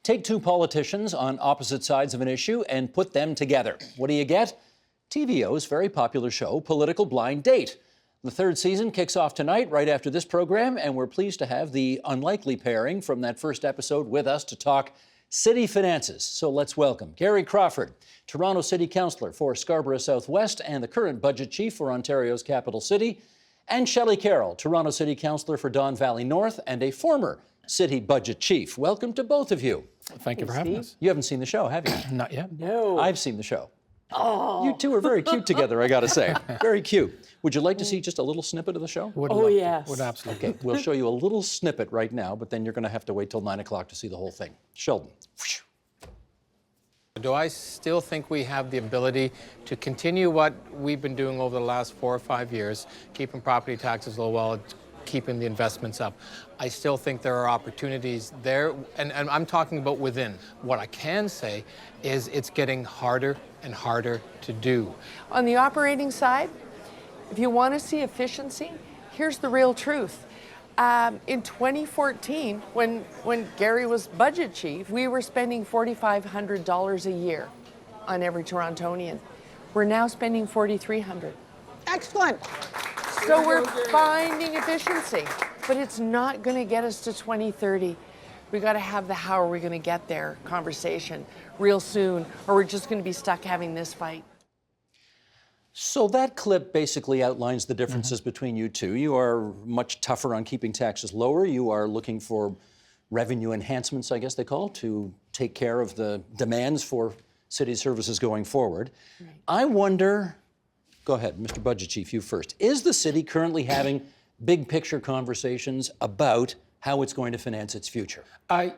Take two politicians on opposite sides of an issue and put them together. What do you get? TVO's very popular show, Political Blind Date. The third season kicks off tonight, right after this program, and we're pleased to have the unlikely pairing from that first episode with us to talk city finances. So let's welcome Gary Crawford, Toronto City Councillor for Scarborough Southwest and the current budget chief for Ontario's capital city, and Shelley Carroll, Toronto City Councillor for Don Valley North and a former city budget chief. Welcome to both of you. Thank you for having us. You haven't seen the show, have you? Not yet. No. I've seen the show. Oh. You two are very cute together, I gotta say. Very cute. Would you like to see just a little snippet of the show? Would Oh, love to. yes. Would absolutely. Okay, we'll show you a little snippet right now, but then you're gonna have to wait till 9 o'clock to see the whole thing. Sheldon. Do I still think we have the ability to continue what we've been doing over the last 4 or 5 years, keeping property taxes low while keeping the investments up? I still think there are opportunities there, and I'm talking about within. What I can say is it's getting harder and harder to do. On the operating side, if you want to see efficiency, here's the real truth. In 2014, when Gary was budget chief, we were spending $4,500 a year on every Torontonian. We're now spending $4,300. Excellent. So we're finding efficiency, but it's not going to get us to 2030. We got to have the how are we going to get there conversation real soon, or we're just going to be stuck having this fight. So that clip basically outlines the differences between you two. You are much tougher on keeping taxes lower. You are looking for revenue enhancements, I guess they call, to take care of the demands for city services going forward. Right. I wonder, go ahead, Mr. Budget Chief, you first. Is the city currently having big picture conversations about how it's going to finance its future?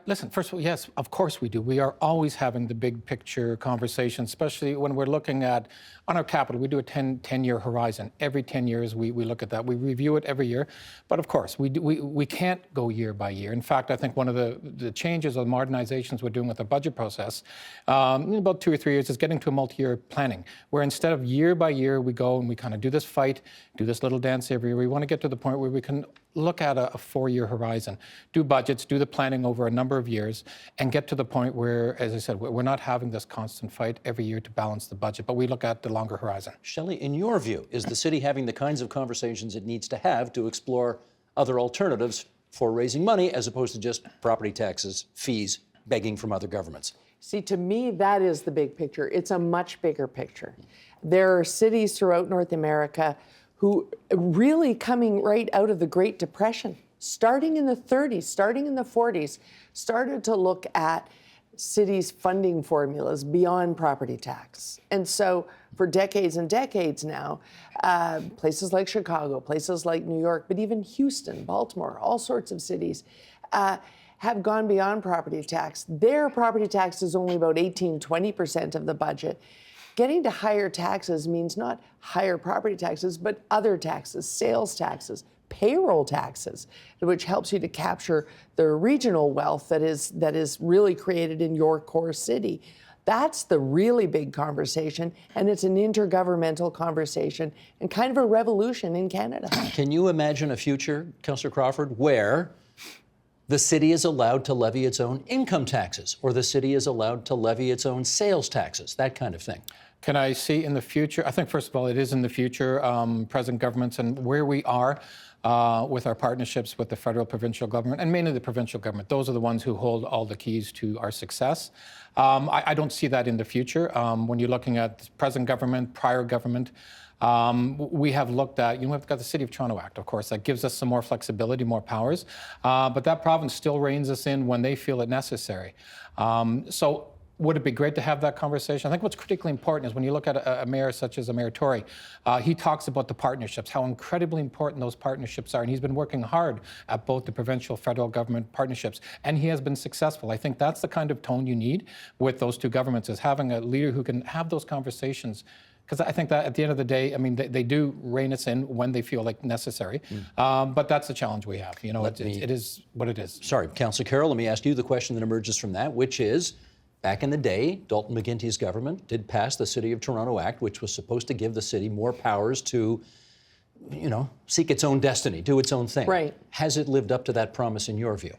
Listen, first of all, yes, of course we do. We are always having the big picture conversation, especially when we're looking at, on our capital, we do a 10-year horizon. Every 10 years we look at that. We review it every year. But of course, we can't go year by year. In fact, I think one of the changes or modernizations we're doing with the budget process in about 2 or 3 years is getting to a multi-year planning, where instead of year by year, we go and we kind of do this fight, do this little dance every year. We want to get to the point where we can look at a 4-year horizon, do budgets, do the planning over a number of years, and get to the point where, as I said, we're not having this constant fight every year to balance the budget, but we look at the longer horizon. Shelley, in your view, is the city having the kinds of conversations it needs to have to explore other alternatives for raising money as opposed to just property taxes, fees, begging from other governments? See, to me, that is the big picture. It's a much bigger picture. There are cities throughout North America who really coming right out of the Great Depression, starting in the 30s, starting in the 40s, started to look at cities' funding formulas beyond property tax. And so for decades and decades now, places like Chicago, places like New York, but even Houston, Baltimore, all sorts of cities have gone beyond property tax. Their property tax is only about 18-20% of the budget. Getting to higher taxes means not higher property taxes, but other taxes, sales taxes, payroll taxes, which helps you to capture the regional wealth that is really created in your core city. That's the really big conversation, and it's an intergovernmental conversation and kind of a revolution in Canada. Can you imagine a future, Councillor Crawford, where the city is allowed to levy its own income taxes, or the city is allowed to levy its own sales taxes, that kind of thing? Can I see in the future? I think, first of all, it is in the future, present governments and where we are with our partnerships with the federal, provincial government, and mainly the provincial government. Those are the ones who hold all the keys to our success. I don't see that in the future. When you're looking at present government, prior government, we have looked at, we've got the City of Toronto Act, of course, that gives us some more flexibility, more powers, but that province still reins us in when they feel it necessary. So would it be great to have that conversation? I think what's critically important is when you look at a mayor such as Mayor Tory, he talks about the partnerships, how incredibly important those partnerships are, and he's been working hard at both the provincial, federal government partnerships, and he has been successful. I think that's the kind of tone you need with those two governments, is having a leader who can have those conversations. Because I think that at the end of the day, I mean, they do rein us in when they feel like necessary. But that's the challenge we have. It is what it is. Sorry, Councillor Carroll, let me ask you the question that emerges from that, which is, back in the day, Dalton McGuinty's government did pass the City of Toronto Act, which was supposed to give the city more powers to, seek its own destiny, do its own thing. Right. Has it lived up to that promise in your view?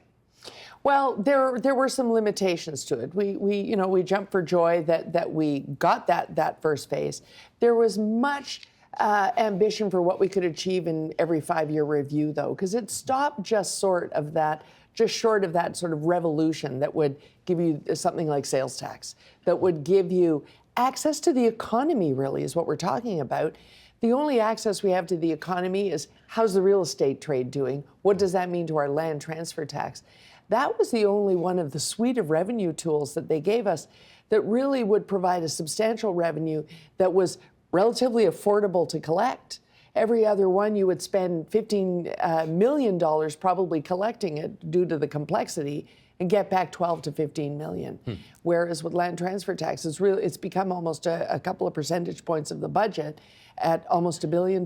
Well, there were some limitations to it. We jumped for joy that we got that first phase. There was much ambition for what we could achieve in every 5-year review, though, because it stopped just short of that sort of revolution that would give you something like sales tax, that would give you access to the economy, really, is what we're talking about. The only access we have to the economy is how's the real estate trade doing? What does that mean to our land transfer tax? That was the only one of the suite of revenue tools that they gave us that really would provide a substantial revenue that was relatively affordable to collect. Every other one you would spend $15 million probably collecting it due to the complexity and get back 12 to 15 million. Whereas with land transfer tax, it's become almost a couple of percentage points of the budget at almost $1 billion.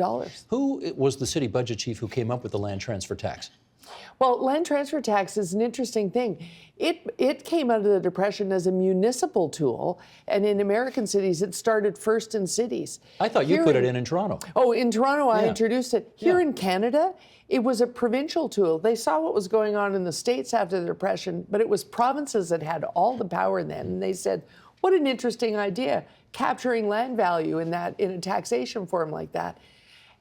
Who was the city budget chief who came up with the land transfer tax? Well, land transfer tax is an interesting thing. It came out of the Depression as a municipal tool, and in American cities, it started first in cities. I thought you put it in Toronto. Oh, in Toronto, I introduced it. Here in Canada, it was a provincial tool. They saw what was going on in the States after the Depression, but it was provinces that had all the power then, and they said, what an interesting idea, capturing land value in a taxation form like that.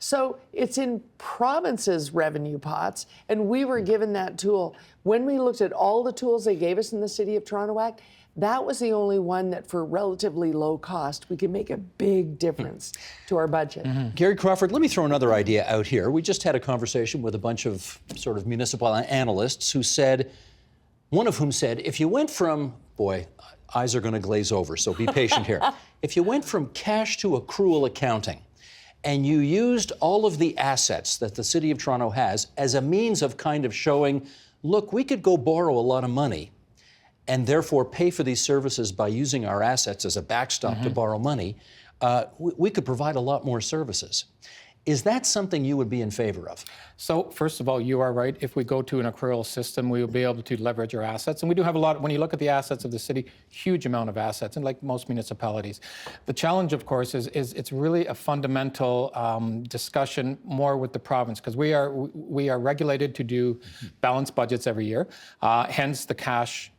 So it's in provinces' revenue pots, and we were given that tool. When we looked at all the tools they gave us in the City of Toronto Act, that was the only one that for relatively low cost, we could make a big difference to our budget. Gary Crawford, let me throw another idea out here. We just had a conversation with a bunch of sort of municipal analysts one of whom said, if you went from, boy, eyes are going to glaze over, so be patient here. If you went from cash to accrual accounting, and you used all of the assets that the City of Toronto has as a means of kind of showing, look, we could go borrow a lot of money and therefore pay for these services by using our assets as a backstop to borrow money, we could provide a lot more services. Is that something you would be in favor of? So first of all, you are right. If we go to an accrual system, we will be able to leverage our assets. And we do have a lot, when you look at the assets of the city, huge amount of assets, and like most municipalities. The challenge, of course, is it's really a fundamental discussion more with the province, because we are regulated to do balanced budgets every year, hence the cash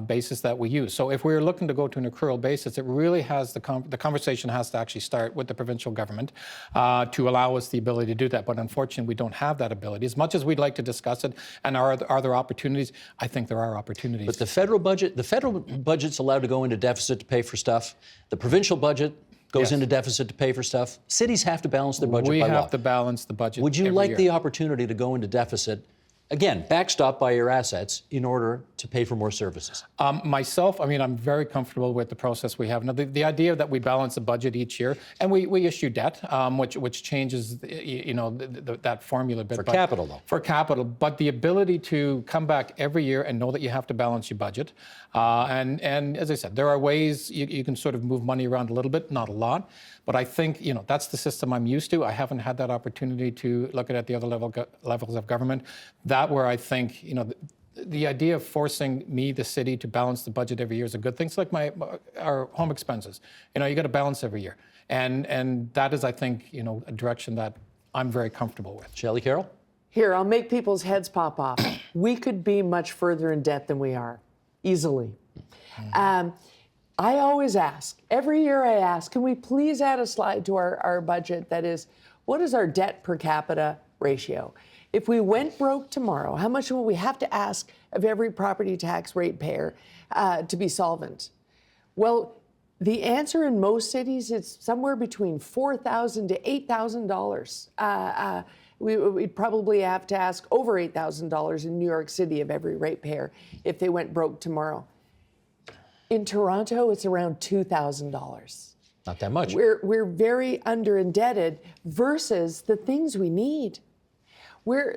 basis that we use. So if we're looking to go to an accrual basis, it really has the conversation has to actually start with the provincial government to allow us the ability to do that. But unfortunately, we don't have that ability. As much as we'd like to discuss it, and are there opportunities? I think there are opportunities. But the federal budget's allowed to go into deficit to pay for stuff. The provincial budget goes into deficit to pay for stuff. Cities have to balance their budget by law. We have to balance the budget. Would you every like year. the opportunity to go into deficit, again, backstop by your assets in order to pay for more services? Myself, I mean, I'm very comfortable with the process we have. Now, the idea that we balance the budget each year, and we issue debt, which changes, that formula a bit. For capital, though. For capital, but the ability to come back every year and know that you have to balance your budget. And as I said, there are ways you can sort of move money around a little bit, not a lot. But I think, that's the system I'm used to. I haven't had that opportunity to look at the other levels of government. That where I think, the idea of forcing the city, to balance the budget every year is a good thing. It's like our home expenses. You got to balance every year. And that is, I think, a direction that I'm very comfortable with. Shelley, Carroll? Here, I'll make people's heads pop off. We could be much further in debt than we are, easily. I always ask, every year I ask, can we please add a slide to our budget that is, what is our debt per capita ratio? If we went broke tomorrow, how much will we have to ask of every property tax ratepayer to be solvent? Well, the answer in most cities is somewhere between $4,000 to $8,000. We'd probably have to ask over $8,000 in New York City of every ratepayer if they went broke tomorrow. In Toronto, it's around $2,000. Not that much. We're very under indebted versus the things we need.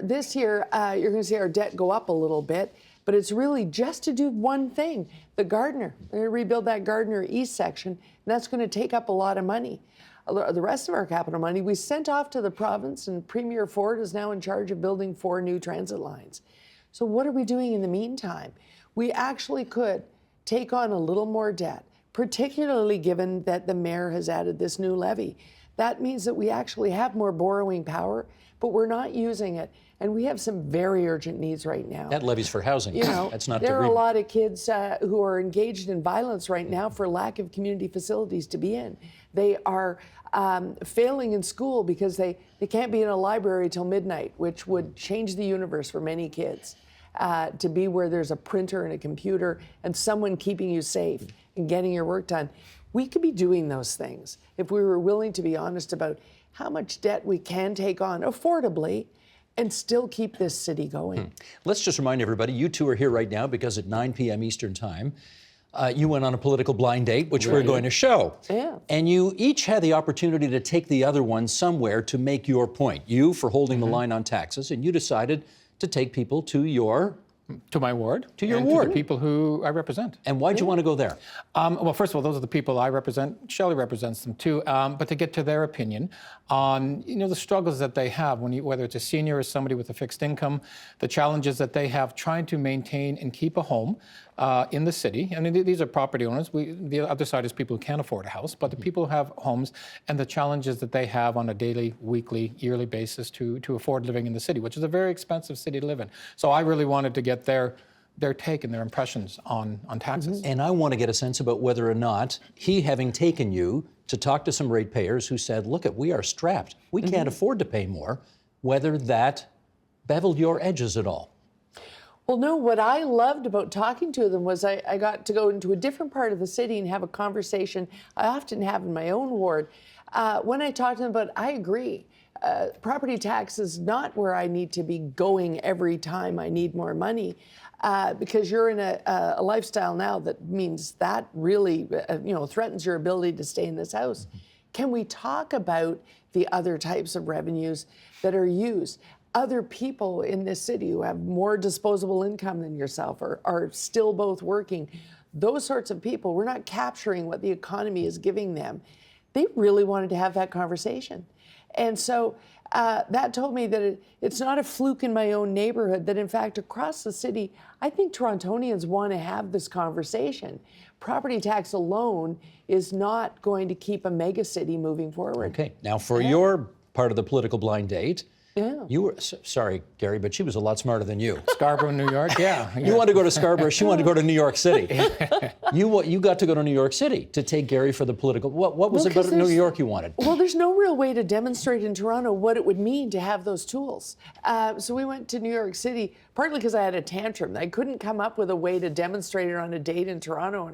This year, you're going to see our debt go up a little bit, but it's really just to do one thing, the Gardner. We're going to rebuild that Gardner East section, and that's going to take up a lot of money. The rest of our capital money we sent off to the province, and Premier Ford is now in charge of building 4 new transit lines. So what are we doing in the meantime? We actually could take on a little more debt, particularly given that the mayor has added this new levy. That means that we actually have more borrowing power, but we're not using it. And we have some very urgent needs right now. That levies for housing. You know, that's not there are a agreement. lot of kids who are engaged in violence right now for lack of community facilities to be in. They are failing in school because they can't be in a library till midnight, which would change the universe for many kids. To be where there's a printer and a computer and someone keeping you safe and getting your work done. We could be doing those things if we were willing to be honest about how much debt we can take on affordably and still keep this city going. Let's just remind everybody, you two are here right now because at 9 p.m. Eastern Time, you went on a political blind date, which we're going to show. Yeah. And you each had the opportunity to take the other one somewhere to make your point. You for holding the line on taxes, and you decided to take people to your... To my ward. To your and ward. To the people who I represent. And why'd you want to go there? Well, first of all, those are the people I represent. Shelley represents them too. But to get to their opinion on, the struggles that they have, whether it's a senior or somebody with a fixed income, the challenges that they have trying to maintain and keep a home in the city. I mean, these are property owners. The other side is people who can't afford a house, but the people who have homes and the challenges that they have on a daily, weekly, yearly basis to afford living in the city, which is a very expensive city to live in. So I really wanted to get their take and their impressions on taxes. And I want to get a sense about whether or not he, having taken you to talk to some ratepayers who said, look, we are strapped, we can't afford to pay more, whether that beveled your edges at all. Well, no, what I loved about talking to them was I got to go into a different part of the city and have a conversation I often have in my own ward. When I talked to them about, I agree, property tax is not where I need to be going every time I need more money, because you're in a lifestyle now that means that really, threatens your ability to stay in this house. Can we talk about the other types of revenues that are used? Other people in this city who have more disposable income than yourself or are still both working, those sorts of people, we're not capturing what the economy is giving them. They really wanted to have that conversation. And so that told me that it's not a fluke in my own neighborhood, that in fact across the city, I think Torontonians want to have this conversation. Property tax alone is not going to keep a mega city moving forward. Okay, now for your part of the political blind date, Yeah. you were, sorry, Gary, but she was a lot smarter than you. Scarborough, New York, yeah. You wanted to go to Scarborough, she wanted to go to New York City. You got to go to New York City to take Gary for the political, what was it about New York you wanted? Well, there's no real way to demonstrate in Toronto what it would mean to have those tools. So we went to New York City, partly because I had a tantrum. I couldn't come up with a way to demonstrate it on a date in Toronto,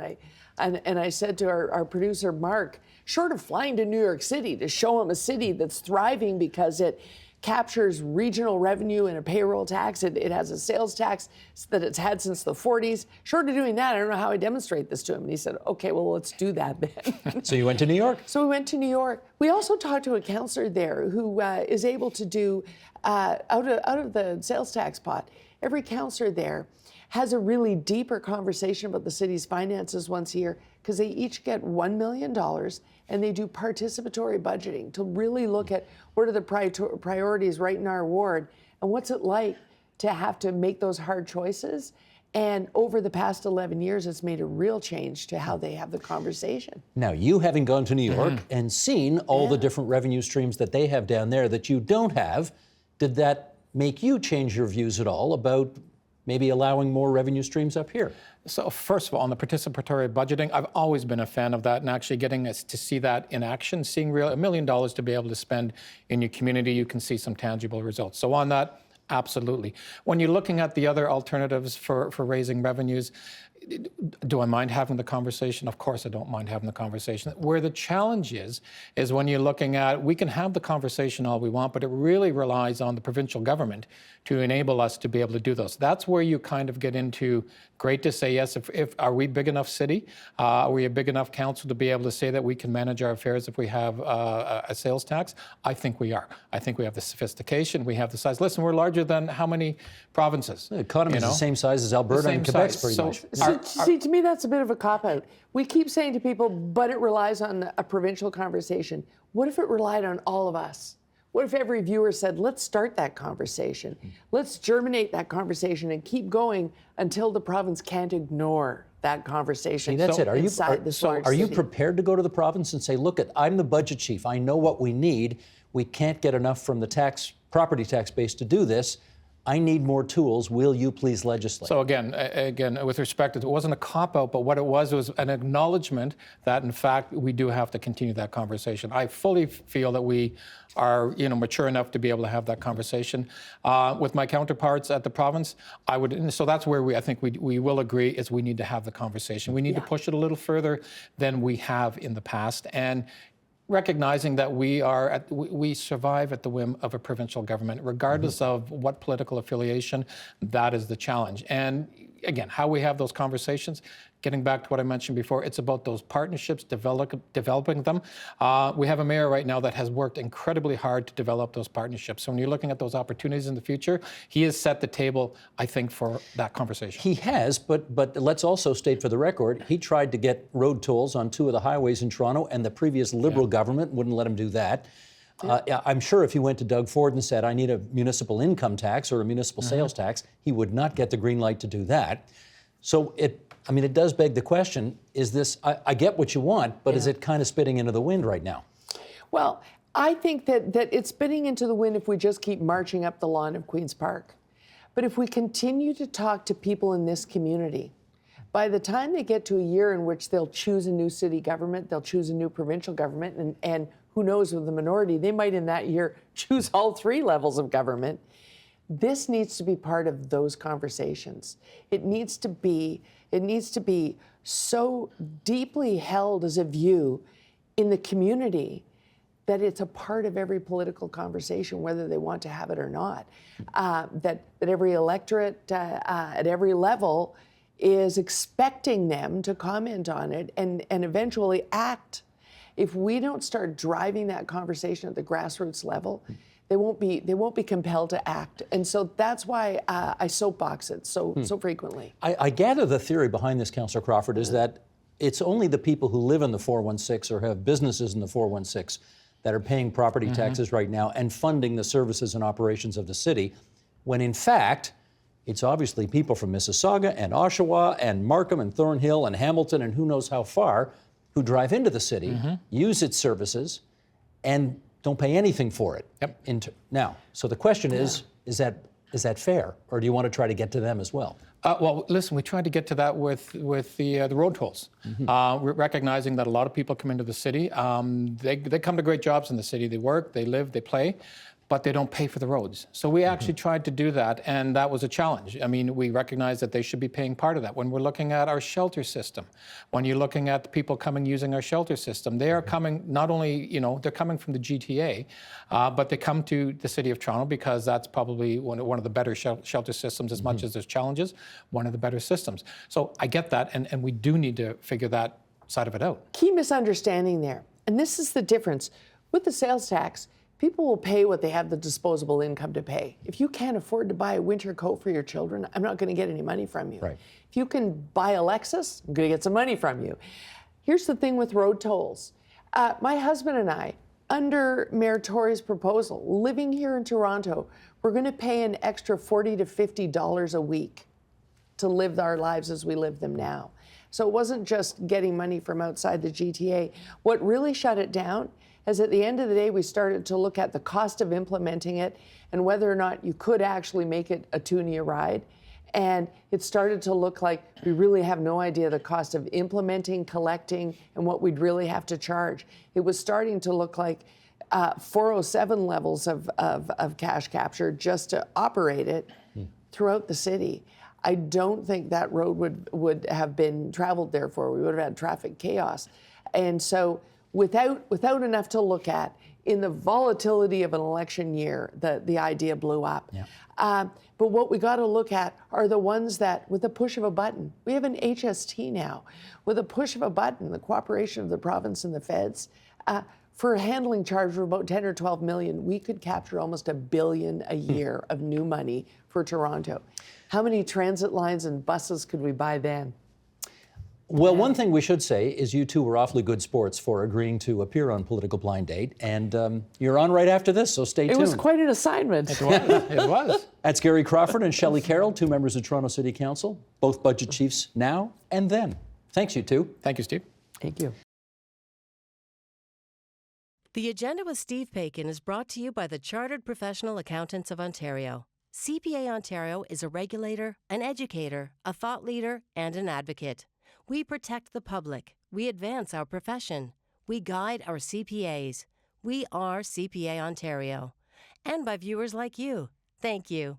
and I said to our producer, Mark, short of flying to New York City to show him a city that's thriving because it captures regional revenue and a payroll tax. It has a sales tax that it's had since the 40s. Short of doing that, I don't know how I demonstrate this to him. And he said, okay, well, let's do that then. So you went to New York? So we went to New York. We also talked to a counselor there who is able to do, out of the sales tax pot, every counselor there has a really deeper conversation about the city's finances once a year, because they each get $1 million and they do participatory budgeting to really look at what are the priorities right in our ward and what's it like to have to make those hard choices. And over the past 11 years, it's made a real change to how they have the conversation. Now, you having gone to New York and seen all the different revenue streams that they have down there that you don't have, did that make you change your views at all about maybe allowing more revenue streams up here? So first of all, on the participatory budgeting, I've always been a fan of that, and actually getting us to see that in action, seeing $1 million to be able to spend in your community, you can see some tangible results. So on that, absolutely. When you're looking at the other alternatives for raising revenues, do I mind having the conversation? Of course I don't mind having the conversation. Where the challenge is when you're looking at, we can have the conversation all we want, but it really relies on the provincial government to enable us to be able to do those. That's where you kind of get into, great to say yes, if are we big enough city? Are we a big enough council to be able to say that we can manage our affairs if we have a sales tax? I think we are. I think we have the sophistication, we have the size. Listen, we're larger than how many provinces? The economy is the same size as Alberta and Quebec's pretty much. See, to me, that's a bit of a cop-out. We keep saying to people, but it relies on a provincial conversation. What if it relied on all of us? What if every viewer said, let's start that conversation. Let's germinate that conversation and keep going until the province can't ignore that conversation. See, that's it. Are you city. prepared to go to the province and say, look, I'm the budget chief. I know what we need. We can't get enough from the tax property tax base to do this. I need more tools. Will you please legislate? So again, with respect, it wasn't a cop-out, but what it was an acknowledgement that, in fact, we do have to continue that conversation. I fully feel that we are, mature enough to be able to have that conversation. With my counterparts at the province, so that's where I think we will agree, is we need to have the conversation. We need to push it a little further than we have in the past. And recognizing that we survive at the whim of a provincial government, regardless of what political affiliation. That is the challenge. And again, how we have those conversations, getting back to what I mentioned before, it's about those partnerships, developing them. We have a mayor right now that has worked incredibly hard to develop those partnerships. So when you're looking at those opportunities in the future, he has set the table, I think, for that conversation. He has, but let's also state for the record, he tried to get road tolls on 2 of the highways in Toronto, and the previous Liberal government wouldn't let him do that. I'm sure if you went to Doug Ford and said, I need a municipal income tax or a municipal sales tax, he would not get the green light to do that. So it does beg the question, is this, I get what you want, but is it kind of spitting into the wind right now? Well, I think that it's spitting into the wind if we just keep marching up the lawn of Queen's Park. But if we continue to talk to people in this community, by the time they get to a year in which they'll choose a new city government, they'll choose a new provincial government, and who knows, with the minority, they might in that year choose all 3 levels of government. This needs to be part of those conversations. It needs to be so deeply held as a view in the community that it's a part of every political conversation, whether they want to have it or not. That every electorate at every level is expecting them to comment on it and eventually act. If we don't start driving that conversation at the grassroots level, they won't be compelled to act. And so that's why I soapbox it so frequently. I gather the theory behind this, Councillor Crawford, is that it's only the people who live in the 416 or have businesses in the 416 that are paying property taxes right now and funding the services and operations of the city, when in fact, it's obviously people from Mississauga and Oshawa and Markham and Thornhill and Hamilton and who knows how far who drive into the city, use its services, and don't pay anything for it. Now, so the question is that fair, or do you want to try to get to them as well? Well, listen, we tried to get to that with the road tolls. We're recognizing that a lot of people come into the city. They come to great jobs in the city. They work, they live, they play, but they don't pay for the roads. So we actually tried to do that, and that was a challenge. I mean, we recognize that they should be paying part of that. When we're looking at our shelter system, when you're looking at the people coming using our shelter system, they are coming not only, they're coming from the GTA, but they come to the City of Toronto because that's probably one of the better shelter systems, as much as there's challenges, one of the better systems. So I get that, and we do need to figure that side of it out. Key misunderstanding there, and this is the difference. With the sales tax, people will pay what they have the disposable income to pay. If you can't afford to buy a winter coat for your children, I'm not going to get any money from you. Right. If you can buy a Lexus, I'm going to get some money from you. Here's the thing with road tolls. My husband and I, under Mayor Tory's proposal, living here in Toronto, we're going to pay an extra $40 to $50 a week to live our lives as we live them now. So it wasn't just getting money from outside the GTA. What really shut it down is at the end of the day, we started to look at the cost of implementing it and whether or not you could actually make it a toonie ride. And it started to look like we really have no idea the cost of implementing, collecting, and what we'd really have to charge. It was starting to look like 407 levels of cash capture just to operate it throughout the city. I don't think that road would have been traveled, therefore. We would have had traffic chaos. And so without enough to look at, in the volatility of an election year, the idea blew up. But what we got to look at are the ones that, with the push of a button, we have an HST now. With a push of a button, the cooperation of the province and the feds, for a handling charge of about 10 or 12 million, we could capture almost $1 billion a year of new money for Toronto. How many transit lines and buses could we buy then? Well, one thing we should say is you two were awfully good sports for agreeing to appear on Political Blind Date, and you're on right after this, so stay tuned. It was quite an assignment. It was. It was. That's Gary Crawford and Shelley Carroll, 2 members of Toronto City Council, both budget chiefs now and then. Thanks, you two. Thank you, Steve. Thank you. The Agenda with Steve Paikin is brought to you by the Chartered Professional Accountants of Ontario. CPA Ontario is a regulator, an educator, a thought leader, and an advocate. We protect the public. We advance our profession. We guide our CPAs. We are CPA Ontario. And by viewers like you. Thank you.